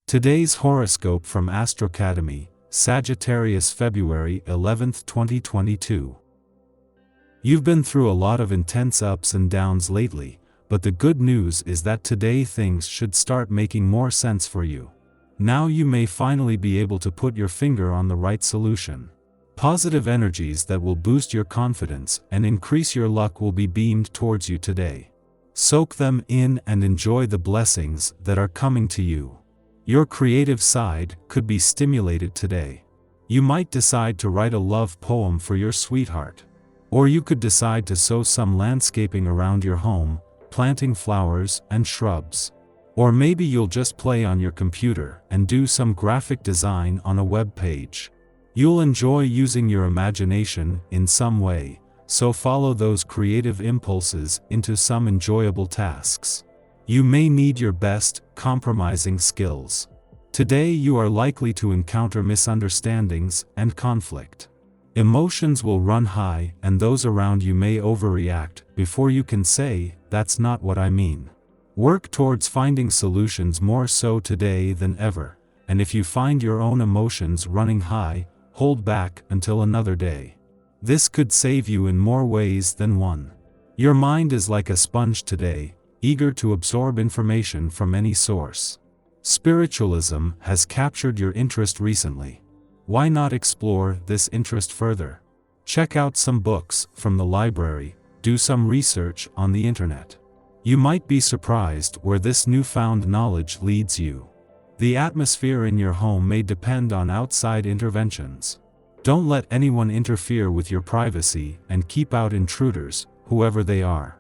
Today's horoscope from Astrocademy, Sagittarius February 11th, 2022. You've been through a lot of intense ups and downs lately, but the good news is that today things should start making more sense for you. Now you may finally be able to put your finger on the right solution. Positive energies that will boost your confidence and increase your luck will be beamed towards you today. Soak them in and enjoy the blessings that are coming to you. Your creative side could be stimulated today. You might decide to write a love poem for your sweetheart. Or you could decide to sow some landscaping around your home, planting flowers and shrubs. Or maybe you'll just play on your computer and do some graphic design on a web page. You'll enjoy using your imagination in some way, so follow those creative impulses into some enjoyable tasks. You may need your best compromising skills. Today you are likely to encounter misunderstandings and conflict. Emotions will run high and those around you may overreact before you can say, "That's not what I mean." Work towards finding solutions more so today than ever, and if you find your own emotions running high, hold back until another day. This could save you in more ways than one. Your mind is like a sponge today, eager to absorb information from any source. Spiritualism has captured your interest recently. Why not explore this interest further? Check out some books from the library, do some research on the internet. You might be surprised where this newfound knowledge leads you. The atmosphere in your home may depend on outside interventions. Don't let anyone interfere with your privacy and keep out intruders, whoever they are.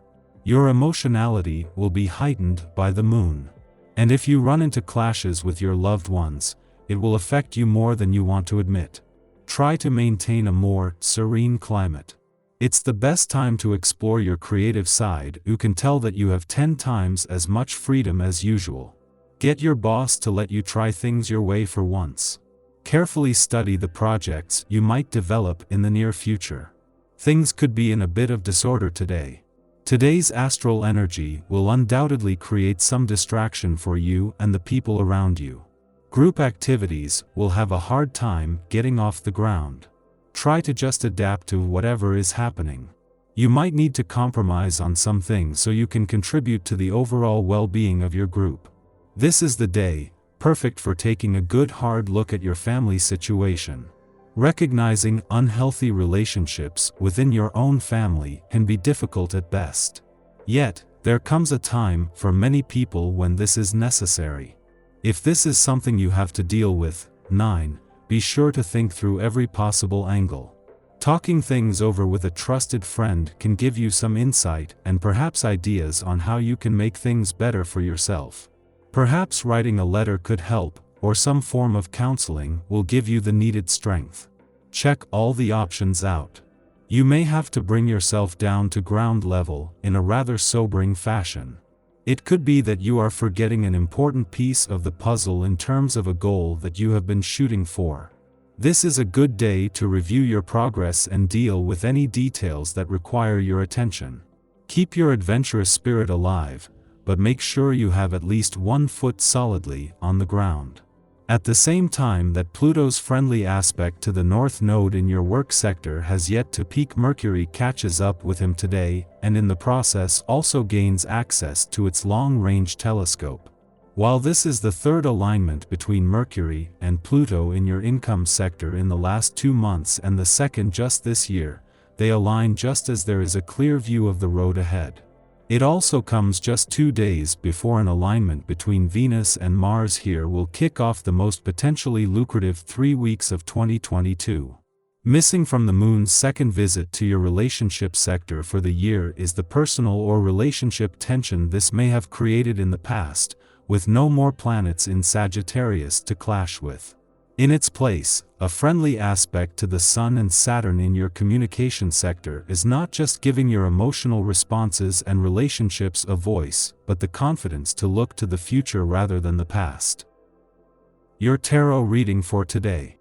Your emotionality will be heightened by the moon. And if you run into clashes with your loved ones, it will affect you more than you want to admit. Try to maintain a more serene climate. It's the best time to explore your creative side. You can tell that you have 10 times as much freedom as usual. Get your boss to let you try things your way for once. Carefully study the projects you might develop in the near future. Things could be in a bit of disorder today. Today's astral energy will undoubtedly create some distraction for you and the people around you. Group activities will have a hard time getting off the ground. Try to just adapt to whatever is happening. You might need to compromise on some things so you can contribute to the overall well-being of your group. This is the day, perfect for taking a good hard look at your family situation. Recognizing unhealthy relationships within your own family can be difficult at best. Yet, there comes a time for many people when this is necessary. If this is something you have to deal with, 9, be sure to think through every possible angle. Talking things over with a trusted friend can give you some insight and perhaps ideas on how you can make things better for yourself. Perhaps writing a letter could help, or some form of counseling will give you the needed strength. Check all the options out. You may have to bring yourself down to ground level in a rather sobering fashion. It could be that you are forgetting an important piece of the puzzle in terms of a goal that you have been shooting for. This is a good day to review your progress and deal with any details that require your attention. Keep your adventurous spirit alive, but make sure you have at least one foot solidly on the ground. At the same time that Pluto's friendly aspect to the North Node in your work sector has yet to peak, Mercury catches up with him today, and in the process also gains access to its long-range telescope. While this is the third alignment between Mercury and Pluto in your income sector in the last 2 months and the second just this year, they align just as there is a clear view of the road ahead. It also comes just 2 days before an alignment between Venus and Mars here will kick off the most potentially lucrative 3 weeks of 2022. Missing from the moon's second visit to your relationship sector for the year is the personal or relationship tension this may have created in the past, with no more planets in Sagittarius to clash with. In its place, a friendly aspect to the Sun and Saturn in your communication sector is not just giving your emotional responses and relationships a voice, but the confidence to look to the future rather than the past. Your tarot reading for today.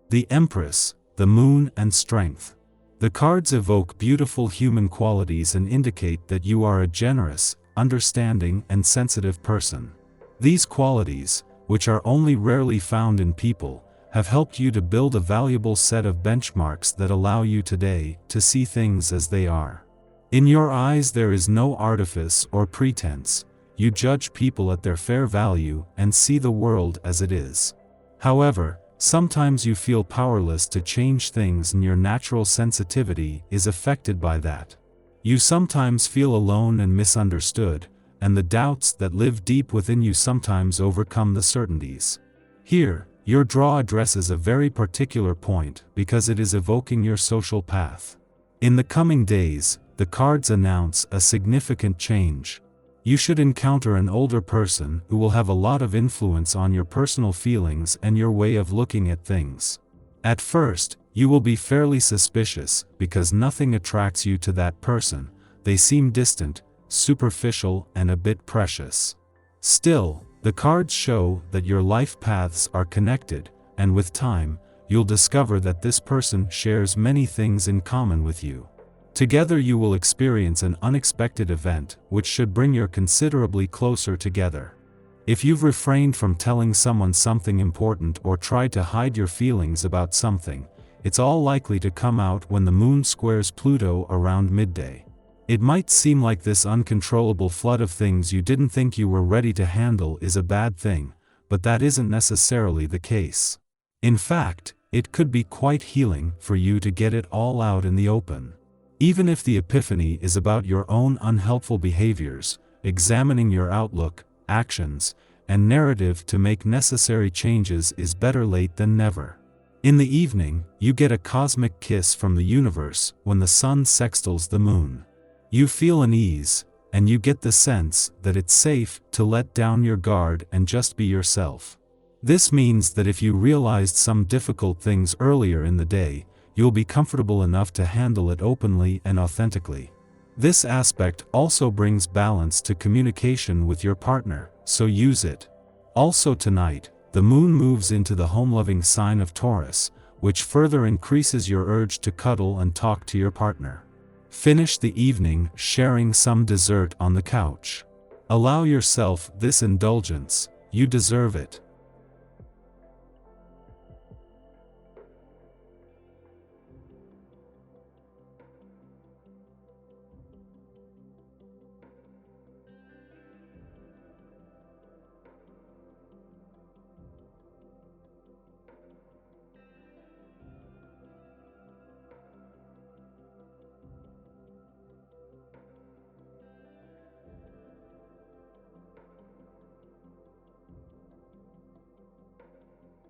The Empress, the Moon and Strength. The cards evoke beautiful human qualities and indicate that you are a generous, understanding and sensitive person. These qualities, which are only rarely found in people, have helped you to build a valuable set of benchmarks that allow you today to see things as they are. In your eyes there is no artifice or pretense. You judge people at their fair value and see the world as it is. However, sometimes you feel powerless to change things and your natural sensitivity is affected by that. You sometimes feel alone and misunderstood, and the doubts that live deep within you sometimes overcome the certainties. Here, your draw addresses a very particular point because it is evoking your social path. In the coming days, the cards announce a significant change. You should encounter an older person who will have a lot of influence on your personal feelings and your way of looking at things. At first, you will be fairly suspicious because nothing attracts you to that person. They seem distant, superficial, and a bit precious. Still, the cards show that your life paths are connected, and with time, you'll discover that this person shares many things in common with you. Together you will experience an unexpected event which should bring you considerably closer together. If you've refrained from telling someone something important or tried to hide your feelings about something, it's all likely to come out when the moon squares Pluto around midday. It might seem like this uncontrollable flood of things you didn't think you were ready to handle is a bad thing, but that isn't necessarily the case. In fact, it could be quite healing for you to get it all out in the open. Even if the epiphany is about your own unhelpful behaviors, examining your outlook, actions, and narrative to make necessary changes is better late than never. In the evening, you get a cosmic kiss from the universe when the sun sextiles the moon. You feel an ease, and you get the sense that it's safe to let down your guard and just be yourself. This means that if you realized some difficult things earlier in the day, you'll be comfortable enough to handle it openly and authentically. This aspect also brings balance to communication with your partner, so use it. Also tonight, the moon moves into the home-loving sign of Taurus, which further increases your urge to cuddle and talk to your partner. Finish the evening sharing some dessert on the couch. Allow yourself this indulgence, you deserve it.